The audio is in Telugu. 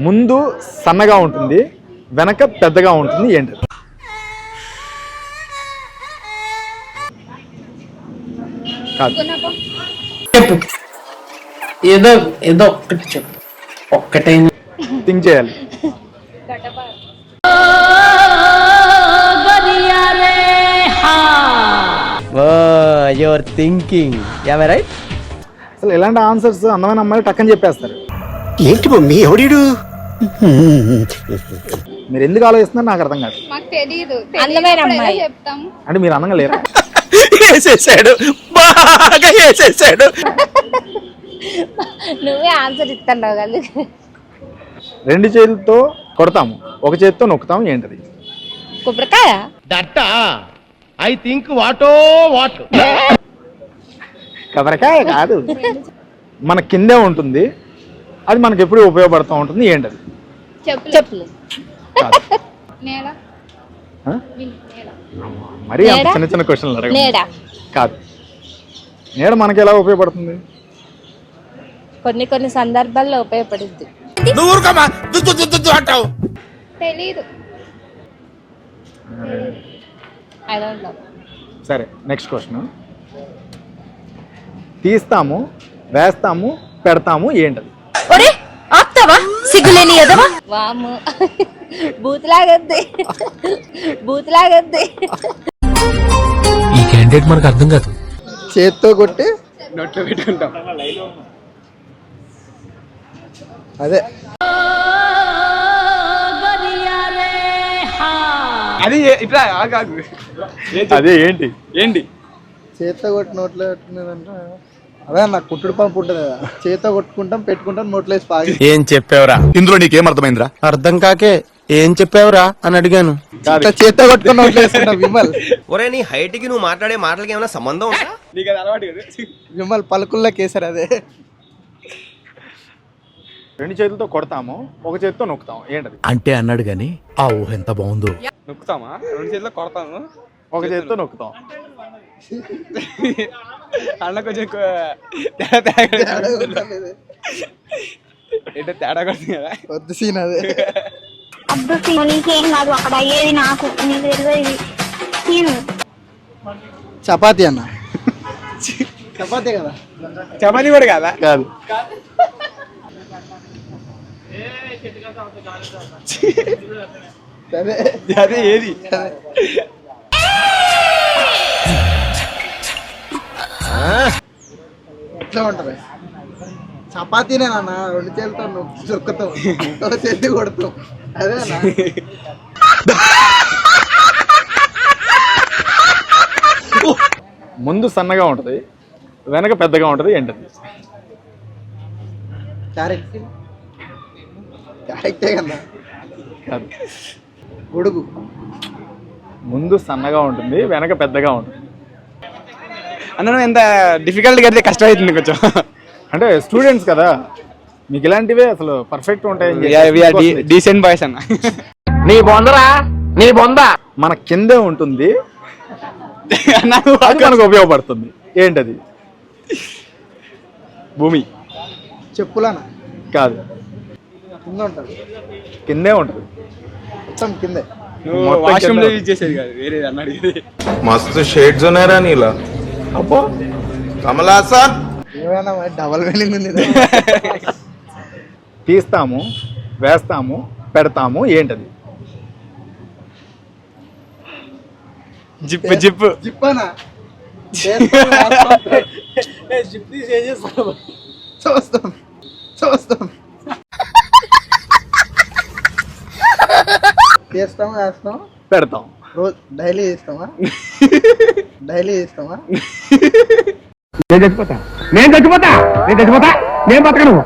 ముందు సన్నగా ఉంటుంది, వెనక పెద్దగా ఉంటుంది, ఏంటి? కాదు. చెప్పు, ఏదో ఏదో ఒక్కటి చెప్పు, ఒక్కటైనా థింక్ చేయాలి. Your thinking right. అసలు ఎలాంటి ఆన్సర్స్ అందమైన అమ్మాయిలు టక్కని చెప్పేస్తారు. ఏంటి మమ్మీ ఎవడీడు? మీరు ఎందుకు ఆలోచిస్తున్నారు నాకు అర్థం కాదు. మాకు తెలీదు. అందమైన అమ్మాయి చెప్తాము. అంటే మీరు అందంగా లేరా? వేసేసాడు, బాగా వేసేసాడు. నువ్వే ఆన్సర్ ఇస్తున్నావు కదా. 2 చేతులతో కొడతాము, ఒక చేతితో నొక్కుతాము, ఏంటది? కొబ్బరికాయ. దట్ ఐ థింక్ వాటో వాట్. కొబ్బరికాయ కాదు, మన కిందే ఉంటుంది, అది మనకి ఎప్పుడు ఉపయోగపడుతూ ఉంటుంది, ఏంటది? చెప్పులు. కాదు. నేల. ఆ? నేల. మరి అంత చిన్న చిన్న క్వశ్చన్లు అడగ. నీడ. కాదు. నీడ మనకి ఎలా ఉపయోగపడుతుంది? కొన్ని సందర్భాల్లో ఉపయోగపడుద్ది. తెలీదు. I don't know. సరే, నెక్స్ట్ క్వశ్చన్. తీస్తాము, వేస్తాము, పెడతాము, ఏంటది? ఒరే ఆప్తావా, సిగ్గులేని ఎదవా. వాము, బూతులాగద్ది. ఈ క్యాండిడేట్ మనకు అర్థం కాదు. చేత్తో కొట్టి నోట్లో పెట్టుకుంటాం, అదే అది ఇట్లా కాదు. అదే ఏంటి? ఏంటి చేత్తో కొట్టి నోట్లో పెట్టుకునేదంటే అదే నాకు కుట్టుడు పంపు ఉంటుంది కదా, చేత్తో కొట్టుకుంటాం, పెట్టుకుంటాం, నోట్లో వేసి పాగి. ఏం చెప్పావురా? ఇందులో నీకేం అర్థమైందిరా? అర్థం కాకే ఏం చెప్పావురా అని అడిగాను. చేత్తో కొట్టుకుని నోట్లో వేసుకుంటాం. విమల్, ఒరే నీ హైట్ కి నువ్వు మాట్లాడే మాటలకి ఏమైనా సంబంధం ఉందా? నీకు అది అలవాటు కదా. విమల్ పలుకుల్లోకి వేసారు. అదే 2 చేతులతో కొడతాము, ఒక చేతితో నొక్కుతాము, ఏంటది? అంటే అన్నాడు గాని ఆ ఊహ ఎంత బాగుందో. నొక్కుతామా? 2 చేతిలో కొడతాము, ఒక చేతితో నొక్కుతాం. అన్న కొంచెం ఏంటో తేడా కొడుతుంది కదా. వద్దు సీన్ అదే. అబ్బు నీకేం కాదు, అక్కడ అయ్యేది నాకు, నీకు తెలియదు. చపాతీ అన్న. చపాతీ కదా? చపాతీ కూడా కదా. కాదు. అదే అదే ఏది? ఎట్లా ఉంటది? చపాతీనే నాన్న, 2 చేతులతో నొక్కుతాం, ఒక చేతి కొడతాం, అదే అన్న. ముందు సన్నగా ఉంటుంది, వెనక పెద్దగా ఉంటుంది, ఏంటది? క్యారెక్టే కదా. కాదు. గొడుగు. ముందు సన్నగా ఉంటుంది, వెనక పెద్దగా ఉంటుంది. అన్న ఎంత డిఫికల్ట్ కడితే కష్టమవుతుంది కొంచెం. అంటే స్టూడెంట్స్ కదా, మీకు ఇలాంటివే అసలు పర్ఫెక్ట్ ఉంటాయని. డీసెంట్ బాయ్స్ అన్న. నీ బొందరా, నీ బొంద. మన కిందే ఉంటుంది, అది మనకు ఉపయోగపడుతుంది, ఏంటది? భూమి. చెప్పులానా? కాదు. కింద ఉంటుంది. కిందే ఉంటుంది, మొత్తం కిందే. వాష్రూమ్ లో యూజ్ చేసేది కాదు, వేరేది అన్నాడు. మస్తు షేడ్స్ ఉన్నాయరా నీలా. అబ్బో కమలాసా. ఏమైనా డబల్ మీనింగ్ ఉంది. తీస్తాము, వేస్తాము, పెడతాము, ఏంటది? జిప్పు. జిప్పు. జిప్పనా? చూస్తాం. చేస్తాం, వేస్తాం, పెడతాం. రోజు డైలీ చేస్తామా? నేను చచ్చిపోతా, నేను బతకను.